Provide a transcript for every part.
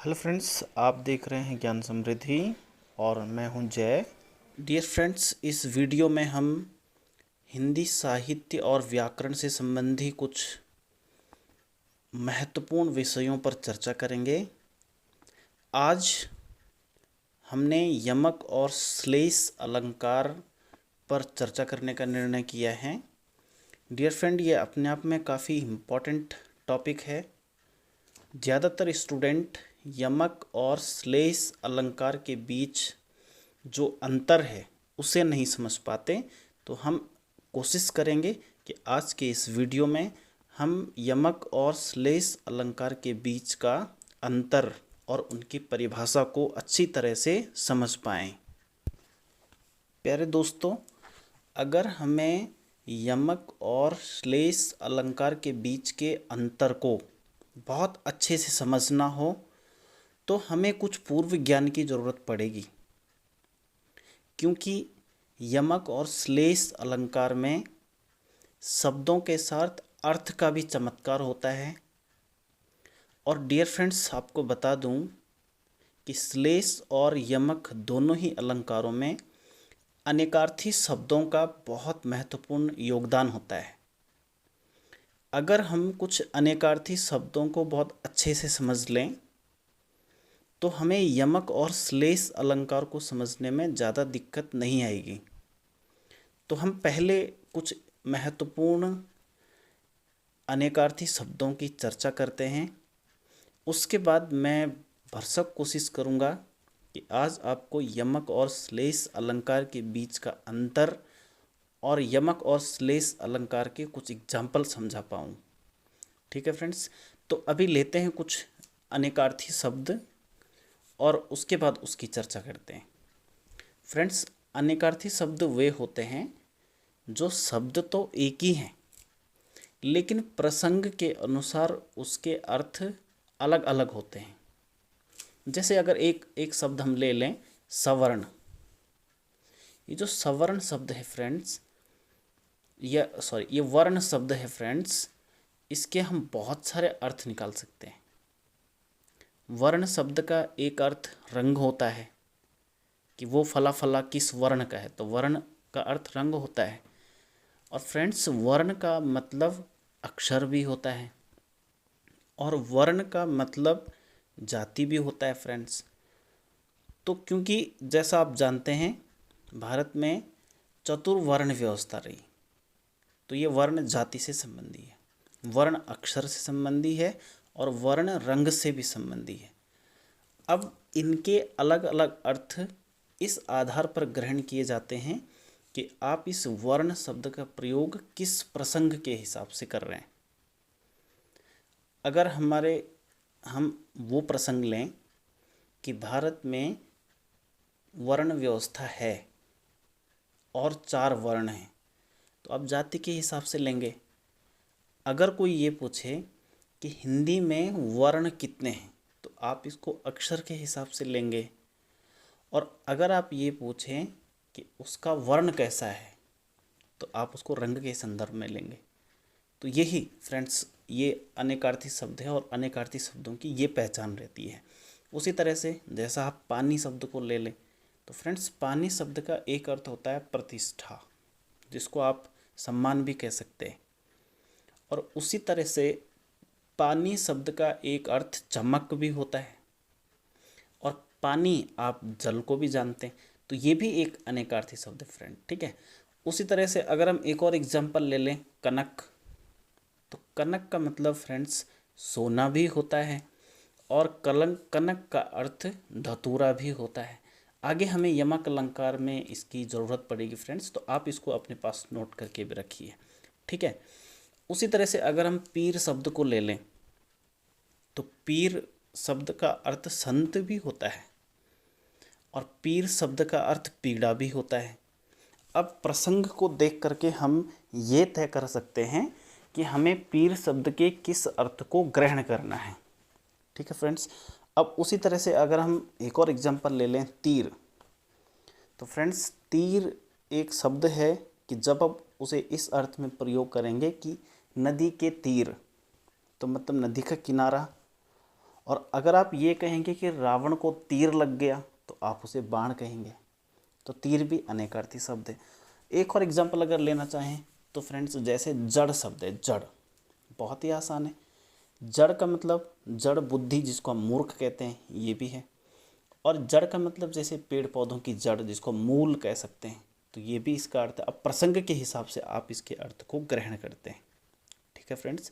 Hello friends, आप देख रहे हैं ज्ञान समृद्धि और मैं हूं जय। डियर फ्रेंड्स, इस वीडियो में हम हिंदी साहित्य और व्याकरण से संबंधी कुछ महत्वपूर्ण विषयों पर चर्चा करेंगे। आज हमने यमक और श्लेष अलंकार पर चर्चा करने का निर्णय किया है। डियर फ्रेंड, ये अपने आप में काफ़ी इम्पोर्टेंट टॉपिक है। ज़्यादातर स्टूडेंट यमक और श्लेष अलंकार के बीच जो अंतर है उसे नहीं समझ पाते, तो हम कोशिश करेंगे कि आज के इस वीडियो में हम यमक और श्लेष अलंकार के बीच का अंतर और उनकी परिभाषा को अच्छी तरह से समझ पाएं। प्यारे दोस्तों, अगर हमें यमक और श्लेष अलंकार के बीच के अंतर को बहुत अच्छे से समझना हो तो हमें कुछ पूर्व ज्ञान की ज़रूरत पड़ेगी, क्योंकि यमक और श्लेष अलंकार में शब्दों के साथ अर्थ का भी चमत्कार होता है। और डियर फ्रेंड्स, आपको बता दूं कि श्लेष और यमक दोनों ही अलंकारों में अनेकार्थी शब्दों का बहुत महत्वपूर्ण योगदान होता है। अगर हम कुछ अनेकार्थी शब्दों को बहुत अच्छे से समझ लें तो हमें यमक और श्लेष अलंकार को समझने में ज़्यादा दिक्कत नहीं आएगी। तो हम पहले कुछ महत्वपूर्ण अनेकार्थी शब्दों की चर्चा करते हैं। उसके बाद मैं भरसक कोशिश करूँगा कि आज आपको यमक और श्लेष अलंकार के बीच का अंतर और यमक और श्लेष अलंकार के कुछ एग्जाम्पल समझा पाऊँ। ठीक है फ्रेंड्स, तो अभी लेते हैं कुछ अनेकार्थी शब्द और उसके बाद उसकी चर्चा करते हैं। फ्रेंड्स, अनेकार्थी शब्द वे होते हैं जो शब्द तो एक ही हैं, लेकिन प्रसंग के अनुसार उसके अर्थ अलग अलग होते हैं। जैसे अगर एक शब्द हम ले लें, सवर्ण। ये जो सवर्ण शब्द है फ्रेंड्स, ये वर्ण शब्द है फ्रेंड्स, इसके हम बहुत सारे अर्थ निकाल सकते हैं। वर्ण शब्द का एक अर्थ रंग होता है कि वो फला फला किस वर्ण का है, तो वर्ण का अर्थ रंग होता है। और फ्रेंड्स, वर्ण का मतलब अक्षर भी होता है और वर्ण का मतलब जाति भी होता है फ्रेंड्स। तो क्योंकि जैसा आप जानते हैं भारत में चतुर्वर्ण व्यवस्था रही, तो ये वर्ण जाति से संबंधी है, वर्ण अक्षर से संबंधी है और वर्ण रंग से भी संबंधी है। अब इनके अलग अलग अर्थ इस आधार पर ग्रहण किए जाते हैं कि आप इस वर्ण शब्द का प्रयोग किस प्रसंग के हिसाब से कर रहे हैं। अगर हम वो प्रसंग लें कि भारत में वर्ण व्यवस्था है और 4 वर्ण हैं, तो आप जाति के हिसाब से लेंगे। अगर कोई ये पूछे कि हिंदी में वर्ण कितने हैं, तो आप इसको अक्षर के हिसाब से लेंगे। और अगर आप ये पूछें कि उसका वर्ण कैसा है, तो आप उसको रंग के संदर्भ में लेंगे। तो यही फ्रेंड्स, ये अनेकार्थी शब्द है और अनेकार्थी शब्दों की ये पहचान रहती है। उसी तरह से जैसा आप पानी शब्द को ले लें, तो फ्रेंड्स, पानी शब्द का एक अर्थ होता है प्रतिष्ठा, जिसको आप सम्मान भी कह सकते हैं। और उसी तरह से पानी शब्द का एक अर्थ चमक भी होता है, और पानी आप जल को भी जानते हैं, तो ये भी एक अनेकार्थी शब्द है फ्रेंड। ठीक है, उसी तरह से अगर हम एक और एग्जांपल ले लें, कनक, तो कनक का मतलब फ्रेंड्स सोना भी होता है और कनक का अर्थ धतूरा भी होता है। आगे हमें यमक अलंकार में इसकी ज़रूरत पड़ेगी फ्रेंड्स, तो आप इसको अपने पास नोट करके भी रखिए। ठीक है, उसी तरह से अगर हम पीर शब्द को ले लें, तो पीर शब्द का अर्थ संत भी होता है और पीर शब्द का अर्थ पीड़ा भी होता है। अब प्रसंग को देख करके हम ये तय कर सकते हैं कि हमें पीर शब्द के किस अर्थ को ग्रहण करना है। ठीक है फ्रेंड्स, अब उसी तरह से अगर हम एक और एग्जांपल ले लें, तीर, तो फ्रेंड्स, तीर एक शब्द है कि जब आप उसे इस अर्थ में प्रयोग करेंगे कि नदी के तीर, तो मतलब नदी का किनारा, और अगर आप ये कहेंगे कि रावण को तीर लग गया तो आप उसे बाण कहेंगे। तो तीर भी अनेकार्थी शब्द है। एक और एग्जाम्पल अगर लेना चाहें तो फ्रेंड्स, जैसे जड़ शब्द है, जड़ बहुत ही आसान है। जड़ का मतलब जड़ बुद्धि, जिसको हम मूर्ख कहते हैं, ये भी है। और जड़ का मतलब जैसे पेड़ पौधों की जड़, जिसको मूल कह सकते हैं, तो ये भी इसका अर्थ है। अब प्रसंग के हिसाब से आप इसके अर्थ को ग्रहण करते हैं। ठीक है फ्रेंड्स,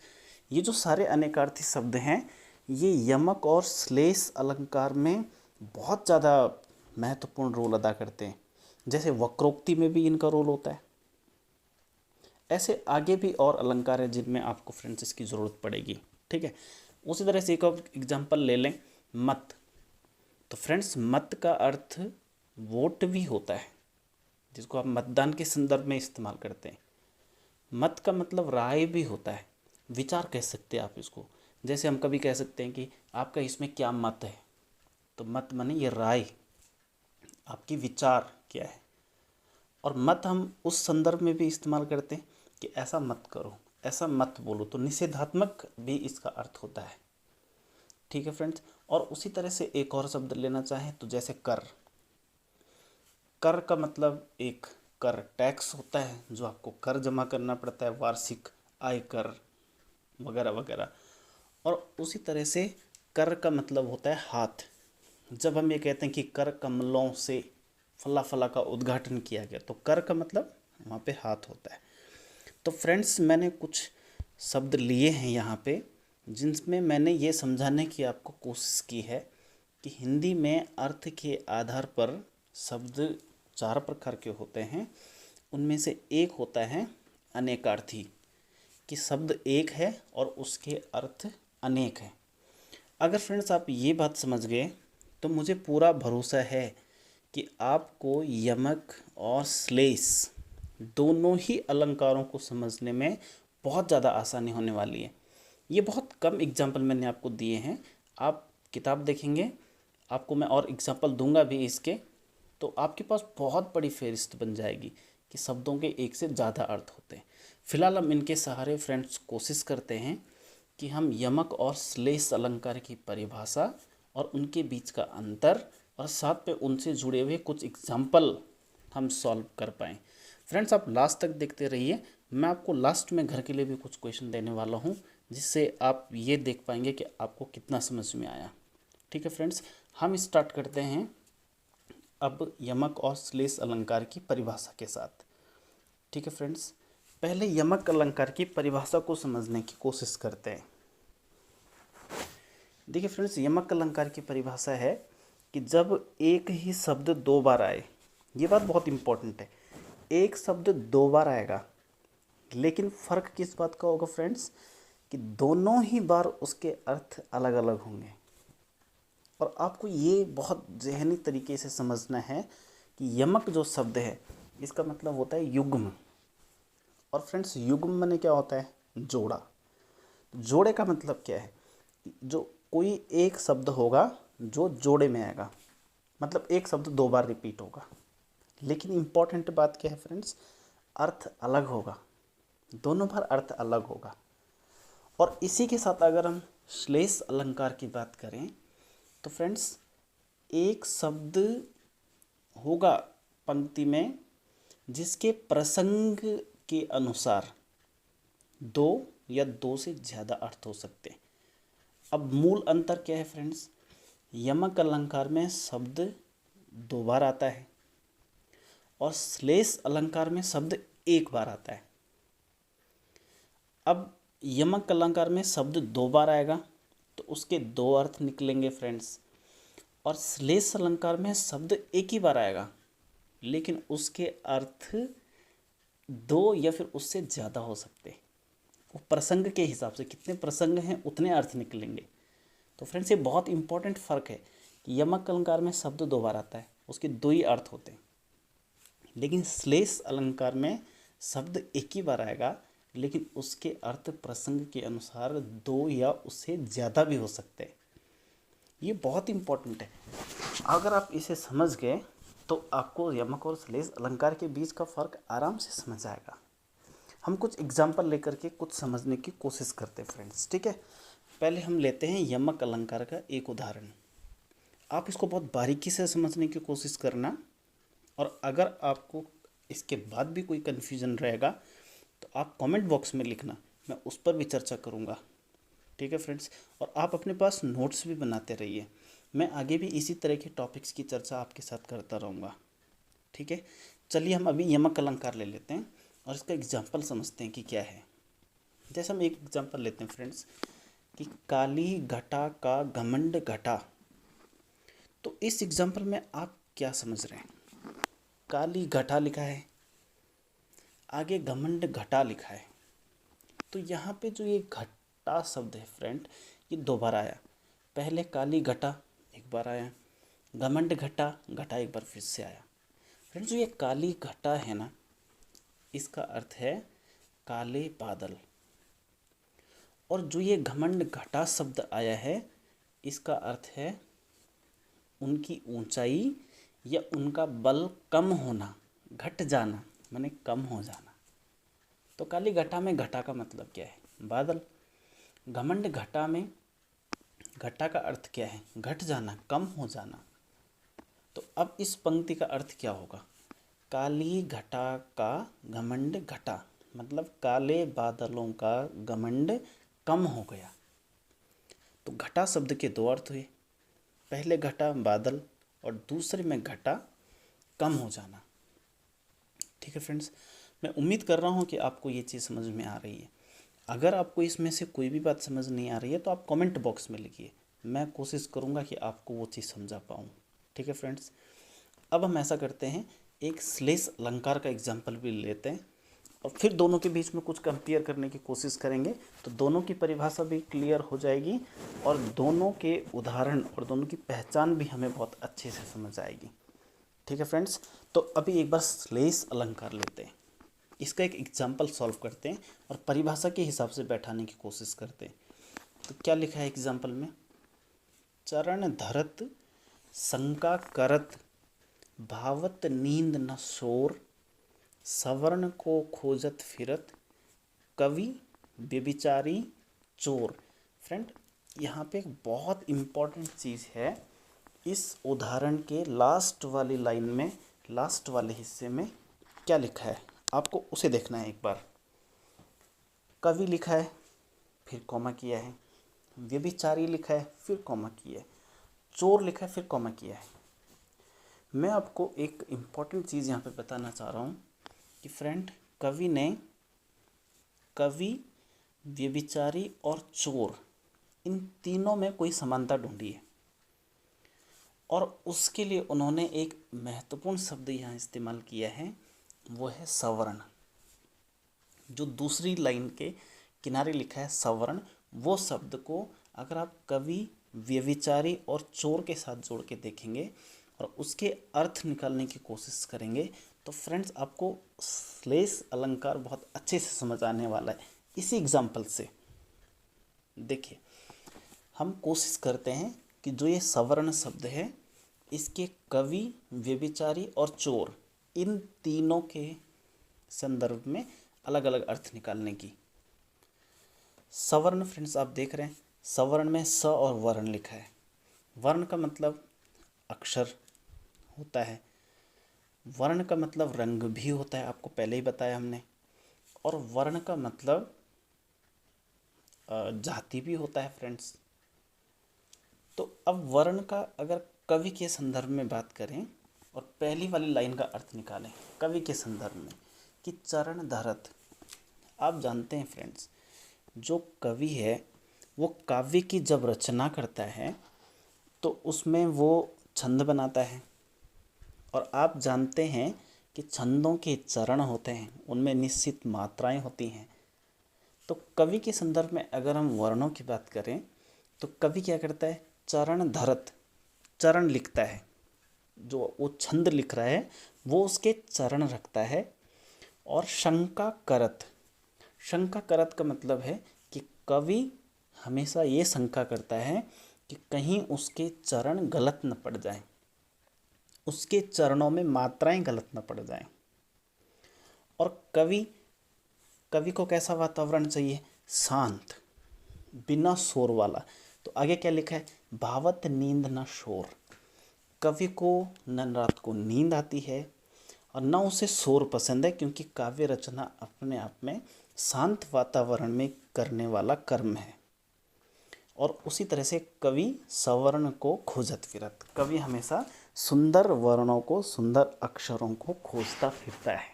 ये जो सारे अनेकार्थी शब्द हैं, ये यमक और श्लेष अलंकार में बहुत ज़्यादा महत्वपूर्ण रोल अदा करते हैं। जैसे वक्रोक्ति में भी इनका रोल होता है। ऐसे आगे भी और अलंकार है जिनमें आपको फ्रेंड्स इसकी ज़रूरत पड़ेगी। ठीक है, उसी तरह से एक और एग्जाम्पल ले लें, मत। तो फ्रेंड्स, मत का अर्थ वोट भी होता है, जिसको आप मतदान के संदर्भ में इस्तेमाल करते हैं। मत का मतलब राय भी होता है, विचार कह सकते हैं आप इसको। जैसे हम कभी कह सकते हैं कि आपका इसमें क्या मत है, तो मत माने ये राय, आपकी विचार क्या है। और मत हम उस संदर्भ में भी इस्तेमाल करते हैं कि ऐसा मत करो, ऐसा मत बोलो, तो निषेधात्मक भी इसका अर्थ होता है। ठीक है फ्रेंड्स, और उसी तरह से एक और शब्द लेना चाहें तो जैसे कर। कर का मतलब एक कर टैक्स होता है, जो आपको कर जमा करना पड़ता है, वार्षिक आयकर वगैरह वगैरह। और उसी तरह से कर का मतलब होता है हाथ। जब हम ये कहते हैं कि कर कमलों से फला फला का उद्घाटन किया गया, तो कर का मतलब वहाँ पे हाथ होता है। तो फ्रेंड्स, मैंने कुछ शब्द लिए हैं यहाँ पे, जिनमें मैंने ये समझाने की आपको कोशिश की है कि हिंदी में अर्थ के आधार पर शब्द 4 प्रकार के होते हैं। उनमें से एक होता है अनेकार्थी, कि शब्द एक है और उसके अर्थ अनेक हैं। अगर फ्रेंड्स आप ये बात समझ गए तो मुझे पूरा भरोसा है कि आपको यमक और श्लेष दोनों ही अलंकारों को समझने में बहुत ज़्यादा आसानी होने वाली है। ये बहुत कम एग्जाम्पल मैंने आपको दिए हैं। आप किताब देखेंगे, आपको मैं और एग्जाम्पल दूंगा भी इसके, तो आपके पास बहुत बड़ी फहरिस्त बन जाएगी कि शब्दों के एक से ज़्यादा अर्थ होते हैं। फिलहाल हम इनके सहारे फ्रेंड्स कोशिश करते हैं कि हम यमक और श्लेष अलंकार की परिभाषा और उनके बीच का अंतर और साथ में उनसे जुड़े हुए कुछ एग्जाम्पल हम सॉल्व कर पाएँ। फ्रेंड्स, आप लास्ट तक देखते रहिए। मैं आपको लास्ट में घर के लिए भी कुछ क्वेश्चन देने वाला हूँ, जिससे आप ये देख पाएंगे कि आपको कितना समझ में आया। ठीक है फ्रेंड्स, हम स्टार्ट करते हैं अब यमक और श्लेष अलंकार की परिभाषा के साथ। ठीक है फ्रेंड्स, पहले यमक अलंकार की परिभाषा को समझने की कोशिश करते हैं। देखिए फ्रेंड्स, यमक अलंकार की परिभाषा है कि जब एक ही शब्द 2 बार आए, ये बात बहुत इंपॉर्टेंट है, एक शब्द 2 बार आएगा, लेकिन फ़र्क किस बात का होगा फ्रेंड्स, कि दोनों ही बार उसके अर्थ अलग अलग होंगे। और आपको ये बहुत ज़हनी तरीके से समझना है कि यमक जो शब्द है, इसका मतलब होता है युग्म। और फ्रेंड्स, युग्म माने क्या होता है, जोड़ा। जोड़े का मतलब क्या है, जो कोई एक शब्द होगा जो जोड़े में आएगा, मतलब एक शब्द 2 बार रिपीट होगा, लेकिन इम्पॉर्टेंट बात क्या है फ्रेंड्स, अर्थ अलग होगा, दोनों बार अर्थ अलग होगा। और इसी के साथ अगर हम श्लेष अलंकार की बात करें तो फ्रेंड्स, एक शब्द होगा पंक्ति में जिसके प्रसंग के अनुसार 2 या 2 से ज़्यादा अर्थ हो सकते हैं। अब मूल अंतर क्या है फ्रेंड्स, यमक अलंकार में शब्द 2 बार आता है और श्लेष अलंकार में शब्द 1 बार आता है। अब यमक अलंकार में शब्द 2 बार आएगा तो उसके 2 अर्थ निकलेंगे फ्रेंड्स, और श्लेष अलंकार में शब्द 1 ही बार आएगा, लेकिन उसके अर्थ 2 या फिर उससे ज़्यादा हो सकते हैं। वो प्रसंग के हिसाब से, कितने प्रसंग हैं उतने अर्थ निकलेंगे। तो फ्रेंड्स, ये बहुत इंपॉर्टेंट फ़र्क है कि यमक अलंकार में शब्द 2 बार आता है, उसके 2 ही अर्थ होते हैं, लेकिन श्लेष अलंकार में शब्द 1 ही बार आएगा, लेकिन उसके अर्थ प्रसंग के अनुसार 2 या उससे ज़्यादा भी हो सकते हैं। ये बहुत इंपॉर्टेंट है। अगर आप इसे समझ गए तो आपको यमक और श्लेष अलंकार के बीच का फ़र्क आराम से समझ आएगा। हम कुछ एग्जाम्पल लेकर के कुछ समझने की कोशिश करते हैं फ्रेंड्स। ठीक है, पहले हम लेते हैं यमक अलंकार का एक उदाहरण। आप इसको बहुत बारीकी से समझने की कोशिश करना, और अगर आपको इसके बाद भी कोई कन्फ्यूजन रहेगा तो आप कमेंट बॉक्स में लिखना, मैं उस पर भी चर्चा करूँगा। ठीक है फ्रेंड्स, और आप अपने पास नोट्स भी बनाते रहिए, मैं आगे भी इसी तरह के टॉपिक्स की चर्चा आपके साथ करता रहूँगा। ठीक है, चलिए हम अभी यमक अलंकार ले लेते हैं और इसका एग्जाम्पल समझते हैं कि क्या है। जैसे हम एक एग्जाम्पल लेते हैं फ्रेंड्स कि काली घटा का घमंड घटा। तो इस एग्जाम्पल में आप क्या समझ रहे हैं? काली घटा लिखा है, आगे घमंड घटा लिखा है। तो यहाँ पे जो ये घटा शब्द है फ्रेंड, ये दो बार आया। पहले काली घटा एक बार आया, घमंड घटा घटा एक बार फिर से आया। फ्रेंड्स, जो ये काली घटा है ना, इसका अर्थ है काले बादल। और जो ये घमंड घटा शब्द आया है, इसका अर्थ है उनकी ऊंचाई या उनका बल कम होना, घट जाना माने कम हो जाना। तो काली घटा में घटा का मतलब क्या है? बादल। घमंड घटा में घटा का अर्थ क्या है? घट जाना, कम हो जाना। तो अब इस पंक्ति का अर्थ क्या होगा? काली घटा का घमंड घटा, मतलब काले बादलों का घमंड कम हो गया। तो घटा शब्द के दो अर्थ हुए, पहले घटा बादल और दूसरे में घटा कम हो जाना। ठीक है फ्रेंड्स, मैं उम्मीद कर रहा हूँ कि आपको ये चीज़ समझ में आ रही है। अगर आपको इसमें से कोई भी बात समझ नहीं आ रही है तो आप कमेंट बॉक्स में लिखिए, मैं कोशिश करूँगा कि आपको वो चीज़ समझा पाऊँ। ठीक है फ्रेंड्स, अब हम ऐसा करते हैं, एक श्लेष अलंकार का एग्जाम्पल भी लेते हैं और फिर दोनों के बीच में कुछ कंपेयर करने की कोशिश करेंगे, तो दोनों की परिभाषा भी क्लियर हो जाएगी और दोनों के उदाहरण और दोनों की पहचान भी हमें बहुत अच्छे से समझ आएगी। ठीक है फ्रेंड्स, तो अभी एक बार श्लेष अलंकार लेते हैं, इसका एक एग्जाम्पल सॉल्व करते हैं और परिभाषा के हिसाब से बैठाने की कोशिश करते हैं। तो क्या लिखा है एग्जाम्पल में? चरण धरत शंका करत, भावत नींद न शोर, सवर्ण को खोजत फिरत, कवि व्यभिचारी चोर। फ्रेंड, यहाँ पे एक बहुत इम्पॉर्टेंट चीज़ है, इस उदाहरण के लास्ट वाली लाइन में, लास्ट वाले हिस्से में क्या लिखा है आपको उसे देखना है एक बार। कवि लिखा है, फिर कॉमा किया है, व्यभिचारी लिखा है, फिर कॉमा किया है, चोर लिखा है, फिर कॉमा किया है। मैं आपको एक इम्पॉर्टेंट चीज़ यहाँ पे बताना चाह रहा हूँ कि फ्रेंड, कवि, व्यभिचारी और चोर, इन तीनों में कोई समानता ढूंढी है और उसके लिए उन्होंने एक महत्वपूर्ण शब्द यहाँ इस्तेमाल किया है, वो है सवर्ण। जो दूसरी लाइन के किनारे लिखा है सवर्ण, वो शब्द को अगर आप कवि, व्यभिचारी और चोर के साथ जोड़ के देखेंगे और उसके अर्थ निकालने की कोशिश करेंगे तो फ्रेंड्स, आपको श्लेष अलंकार बहुत अच्छे से समझ आने वाला है। इसी एग्जाम्पल से देखिए, हम कोशिश करते हैं कि जो ये सवर्ण शब्द है, इसके कवि, व्यभिचारी और चोर, इन तीनों के संदर्भ में अलग अलग अर्थ निकालने की। सवर्ण फ्रेंड्स, आप देख रहे हैं सवर्ण में स और वर्ण लिखा है। वर्ण का मतलब अक्षर होता है, वर्ण का मतलब रंग भी होता है, आपको पहले ही बताया हमने, और वर्ण का मतलब जाति भी होता है फ्रेंड्स। तो अब वर्ण का अगर कवि के संदर्भ में बात करें और पहली वाली लाइन का अर्थ निकालें कवि के संदर्भ में कि चरण धरत। आप जानते हैं फ्रेंड्स, जो कवि है वो काव्य की जब रचना करता है तो उसमें वो छंद बनाता है, और आप जानते हैं कि छंदों के चरण होते हैं, उनमें निश्चित मात्राएं होती हैं। तो कवि के संदर्भ में अगर हम वर्णों की बात करें तो कवि क्या करता है? चरण धरत, चरण लिखता है, जो वो छंद लिख रहा है वो उसके चरण रखता है। और शंका करत, शंका करत का मतलब है कि कवि हमेशा ये शंका करता है कि कहीं उसके चरण गलत न पड़ जाएं, उसके चरणों में मात्राएं गलत न पड़ जाएं। और कवि को कैसा वातावरण चाहिए? शांत, बिना शोर वाला। तो आगे क्या लिखा है, भावत नींद न शोर। कवि को न रात को नींद आती है और न उसे शोर पसंद है, क्योंकि काव्य रचना अपने आप में शांत वातावरण में करने वाला कर्म है। और उसी तरह से कवि सवर्ण को खोजत फिरत, कवि हमेशा सुंदर वर्णों को, सुंदर अक्षरों को खोजता फिरता है।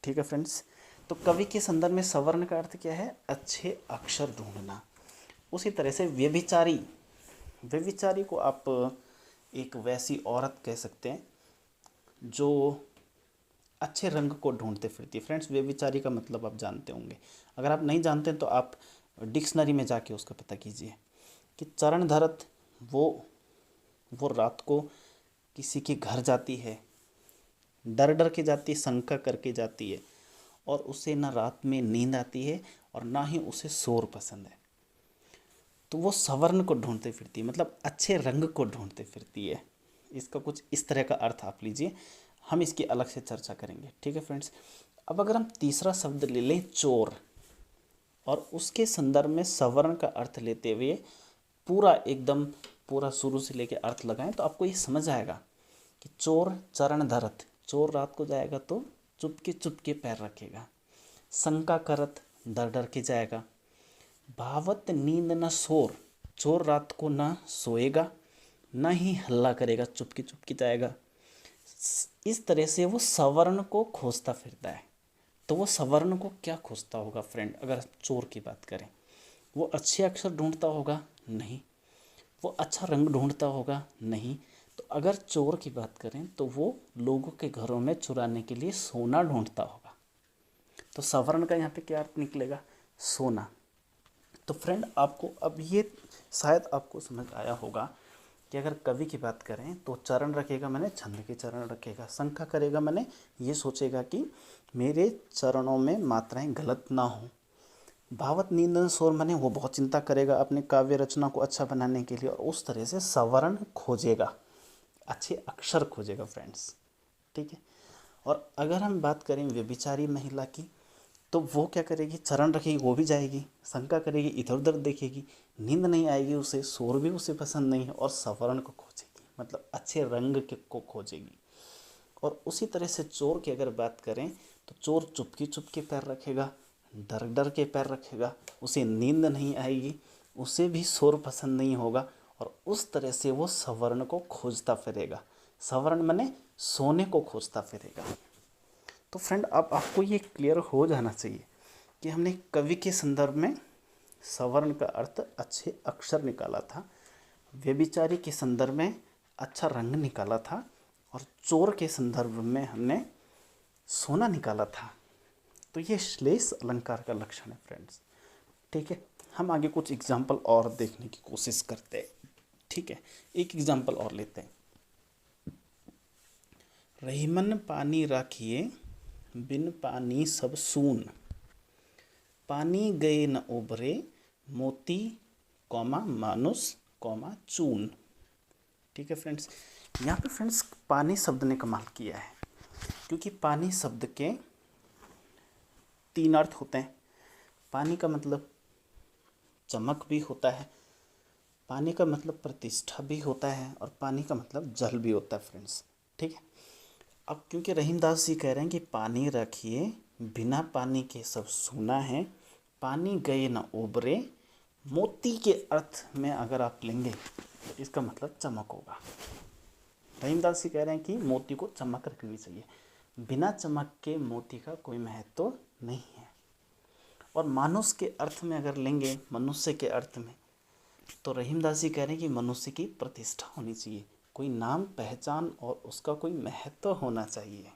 ठीक है फ्रेंड्स, तो कवि के संदर्भ में सवर्ण का अर्थ क्या है, अच्छे अक्षर ढूंढना। उसी तरह से व्यभिचारी, व्यभिचारी को आप एक वैसी औरत कह सकते हैं जो अच्छे रंग को ढूंढते फिरती है। फ्रेंड्स, व्यभिचारी का मतलब आप जानते होंगे, अगर आप नहीं जानते हैं तो आप डिक्शनरी में जाके उसका पता कीजिए कि चरण धरत वो रात को किसी के घर जाती है, डर डर के जाती है, शंका करके जाती है, और उसे ना रात में नींद आती है और ना ही उसे शोर पसंद है। तो वो सवर्ण को ढूंढते फिरती है, मतलब अच्छे रंग को ढूंढते फिरती है। इसका कुछ इस तरह का अर्थ आप लीजिए, हम इसकी अलग से चर्चा करेंगे। ठीक है फ्रेंड्स, अब अगर हम तीसरा शब्द ले लें चोर, और उसके संदर्भ में सवर्ण का अर्थ लेते हुए पूरा एकदम पूरा शुरू से लेके अर्थ लगाएं, तो आपको ये समझ आएगा कि चोर चरण धरत, चोर रात को जाएगा तो चुपके पैर रखेगा। शंका करत, डर डर के जाएगा। भावत नींद न शोर, चोर रात को ना सोएगा, ना ही हल्ला करेगा, चुपके जाएगा। इस तरह से वो सवर्ण को खोजता फिरता है। तो वो सवर्ण को क्या खोजता होगा फ्रेंड, अगर चोर की बात करें, वो अच्छे अक्षर ढूंढता होगा? नहीं। वो अच्छा रंग ढूंढता होगा? नहीं। तो अगर चोर की बात करें तो वो लोगों के घरों में चुराने के लिए सोना ढूंढता होगा। तो सवर्ण का यहाँ पे क्या अर्थ निकलेगा? सोना। तो फ्रेंड, आपको अब ये शायद आपको समझ आया होगा कि अगर कवि की बात करें तो चरण रखेगा मैंने छंद के चरण रखेगा, शंका करेगा मैंने ये सोचेगा कि मेरे चरणों में मात्राएं गलत ना हो। भावत नींदन शोर मैंने वो बहुत चिंता करेगा अपने काव्य रचना को अच्छा बनाने के लिए, और उस तरह से सवर्ण खोजेगा, अच्छे अक्षर खोजेगा फ्रेंड्स। ठीक है, और अगर हम बात करें व्यभिचारी महिला की, तो वो क्या करेगी, चरण रखेगी वो भी जाएगी, शंका करेगी इधर उधर देखेगी, नींद नहीं आएगी उसे, शोर भी उसे पसंद नहीं है, और सवर्ण को खोजेगी, मतलब अच्छे रंग को खोजेगी। और उसी तरह से चोर की अगर बात करें तो चोर चुपके पैर रखेगा, डर डर के पैर रखेगा, उसे नींद नहीं आएगी, उसे भी शोर पसंद नहीं होगा, और उस तरह से वो सवर्ण को खोजता फिरेगा। सवर्ण माने सोने को खोजता फिरेगा। तो फ्रेंड, अब आपको ये क्लियर हो जाना चाहिए कि हमने कवि के संदर्भ में सवर्ण का अर्थ अच्छे अक्षर निकाला था, व्यभिचारी के संदर्भ में अच्छा रंग निकाला था, और चोर के संदर्भ में हमने सोना निकाला था। तो ये श्लेष अलंकार का लक्षण है फ्रेंड्स। ठीक है, हम आगे कुछ एग्जाम्पल और देखने की कोशिश करते हैं। ठीक है, एक एग्जाम्पल और लेते हैं। रहीमन पानी राखिए, बिन पानी सब सून, पानी गए न उभरे, मोती कौमा मानुस कौमा चून। ठीक है फ्रेंड्स, यहाँ पे फ्रेंड्स पानी शब्द ने कमाल किया है, क्योंकि पानी शब्द के 3 अर्थ होते हैं। पानी का मतलब चमक भी होता है, पानी का मतलब प्रतिष्ठा भी होता है, और पानी का मतलब जल भी होता है फ्रेंड्स। ठीक है, अब क्योंकि रहीमदास जी कह रहे हैं कि पानी रखिए, बिना पानी के सब सूना है, पानी गए न उबरे, मोती के अर्थ में अगर आप लेंगे तो इसका मतलब चमक होगा। रहीमदास जी कह रहे हैं कि मोती को चमक रखनी चाहिए, बिना चमक के मोती का कोई महत्व नहीं है। और मानुष के अर्थ में अगर लेंगे, मनुष्य के अर्थ में, तो रहीमदास जी कह रहे हैं कि मनुष्य की प्रतिष्ठा होनी चाहिए, कोई नाम पहचान और उसका कोई महत्व होना चाहिए।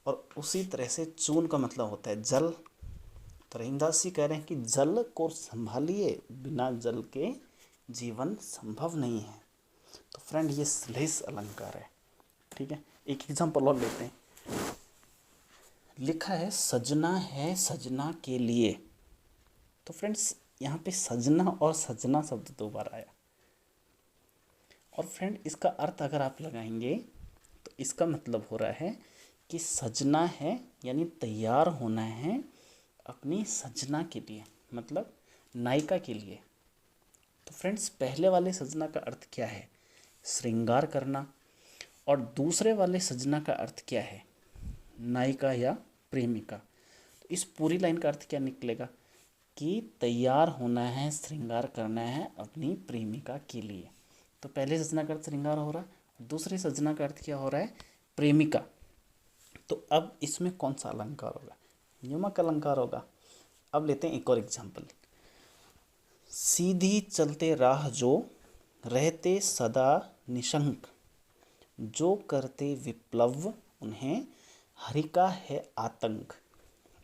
और उसी तरह से चून का मतलब होता है जल। तो रहीमदास जी कह रहे हैं कि जल को संभालिए, बिना जल के जीवन संभव नहीं है। तो फ्रेंड, ये श्लेष अलंकार है। ठीक है, एक एग्जाम्पल और लेते हैं। लिखा है सजना के लिए। तो फ्रेंड्स, यहाँ पे सजना और सजना शब्द 2 बार आया, और फ्रेंड इसका अर्थ अगर आप लगाएंगे तो इसका मतलब हो रहा है कि सजना है, यानी तैयार होना है अपनी सजना के लिए, मतलब नायिका के लिए। तो फ्रेंड्स पहले वाले सजना का अर्थ क्या है? श्रृंगार करना। और दूसरे वाले सजना का अर्थ क्या है? नायिका या प्रेमिका। तो इस पूरी लाइन का अर्थ क्या निकलेगा कि तैयार होना है, श्रृंगार करना है अपनी प्रेमिका के लिए। तो पहले सजना का अर्थ श्रृंगार हो रहा है, दूसरे सजना का अर्थ क्या हो रहा है? प्रेमिका। तो अब इसमें कौन सा अलंकार होगा? यमक अलंकार होगा। अब लेते हैं एक और एग्जाम्पल। सीधी चलते राह जो, रहते सदा निशंक, जो करते विप्लव उन्हें हरि का है आतंक।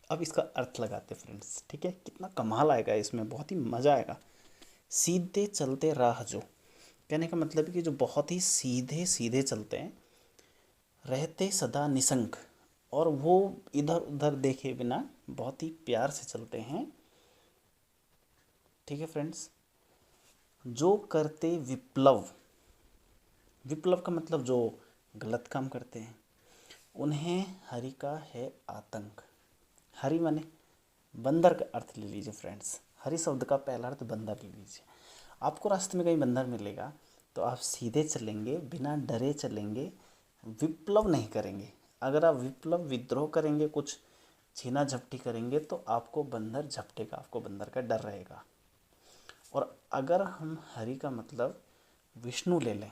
अब इसका अर्थ लगाते फ्रेंड्स, ठीक है? कितना कमाल आएगा इसमें, बहुत ही मज़ा आएगा। सीधे चलते राह जो, कहने का मतलब है कि जो बहुत ही सीधे सीधे चलते हैं, रहते सदा निशंक, और वो इधर उधर देखे बिना बहुत ही प्यार से चलते हैं, ठीक है फ्रेंड्स? जो करते विप्लव, विप्लव का मतलब जो गलत काम करते हैं, उन्हें हरि का है आतंक। हरि माने बंदर का अर्थ ले लीजिए फ्रेंड्स। हरि शब्द का पहला अर्थ बंदर ले लीजिए। आपको रास्ते में कहीं बंदर मिलेगा तो आप सीधे चलेंगे, बिना डरे चलेंगे, विप्लव नहीं करेंगे। अगर आप विप्लव, विद्रोह करेंगे, कुछ छीना झपटी करेंगे तो आपको बंदर झपटेगा, आपको बंदर का डर रहेगा। और अगर हम हरि का मतलब विष्णु ले लें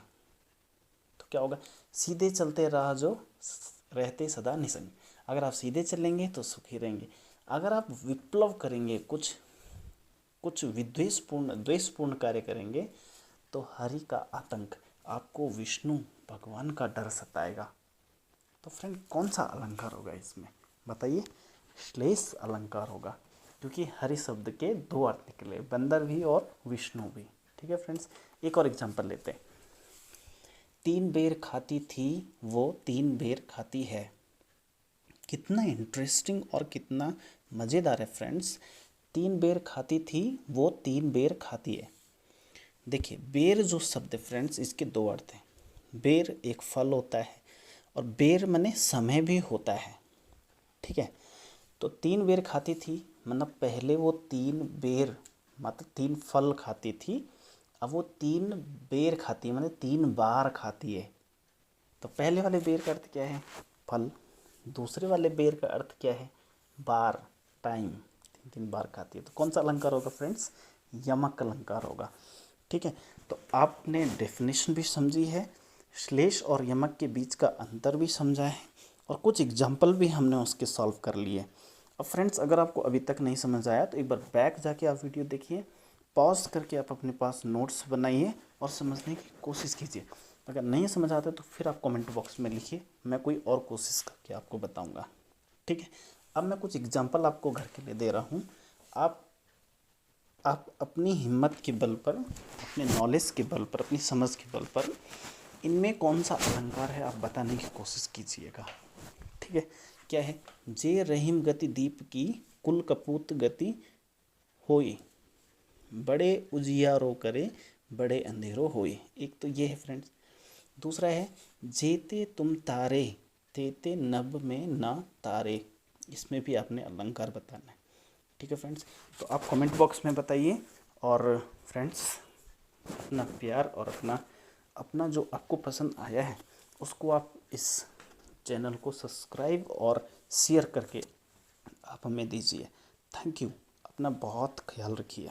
तो क्या होगा? सीधे चलते राह जो, रहते सदा निशंक। अगर आप सीधे चलेंगे तो सुखी रहेंगे। अगर आप विप्लव करेंगे, कुछ द्वेषपूर्ण कार्य करेंगे तो हरि का आतंक, आपको विष्णु भगवान का डर सताएगा। तो फ्रेंड कौन सा अलंकार होगा इसमें बताइए? श्लेष अलंकार होगा, क्योंकि हरि शब्द के दो अर्थ निकले, बंदर भी और विष्णु भी। ठीक है फ्रेंड्स, एक और एग्जांपल लेते हैं। 3 बेर खाती थी वो 3 बेर खाती है। कितना इंटरेस्टिंग और कितना मज़ेदार है फ्रेंड्स। 3 बेर खाती थी वो 3 बेर खाती है। देखिए बेर जो शब्द है फ्रेंड्स, इसके दो अर्थ हैं। बेर एक फल होता है और बेर माने समय भी होता है, ठीक है? तो 3 बेर खाती थी मतलब पहले वो 3 बेर मतलब 3 फल खाती थी, अब वो 3 बेर खाती है मतलब 3 बार खाती है। तो पहले वाले बेर का अर्थ क्या है? फल। दूसरे वाले बेर का अर्थ क्या है? बार, टाइम। 3 बार खाती है। तो कौन सा अलंकार होगा फ्रेंड्स? यमक अलंकार होगा। ठीक है, तो आपने डेफिनेशन भी समझी है, श्लेष और यमक के बीच का अंतर भी समझा है, और कुछ एग्जाम्पल भी हमने उसके सॉल्व कर लिए। अब फ्रेंड्स अगर आपको अभी तक नहीं समझ आया तो एक बार बैक जाके आप वीडियो देखिए, पॉज करके आप अपने पास नोट्स बनाइए और समझने की कोशिश कीजिए। अगर नहीं समझ आता तो फिर आप कमेंट बॉक्स में लिखिए, मैं कोई और कोशिश करके आपको बताऊंगा। ठीक है, अब मैं कुछ एग्जाम्पल आपको घर के लिए दे रहा हूँ। आप अपनी हिम्मत के बल पर, अपने नॉलेज के बल पर, अपनी समझ के बल पर इनमें कौन सा अलंकार है आप बताने की कोशिश कीजिएगा। ठीक है, क्या है? जे रहीम गति दीप की, कुल कपूत गति होई, बड़े उजियारो करे, बड़े अंधेरो होई। एक तो ये है फ्रेंड्स। दूसरा है जेते तुम तारे, तेते नभ में ना तारे। इसमें भी आपने अलंकार बताना है। ठीक है फ्रेंड्स, तो आप कमेंट बॉक्स में बताइए। और फ्रेंड्स अपना प्यार और अपना जो आपको पसंद आया है उसको आप इस चैनल को सब्सक्राइब और शेयर करके आप हमें दीजिए। Thank you. अपना बहुत ख्याल रखिए।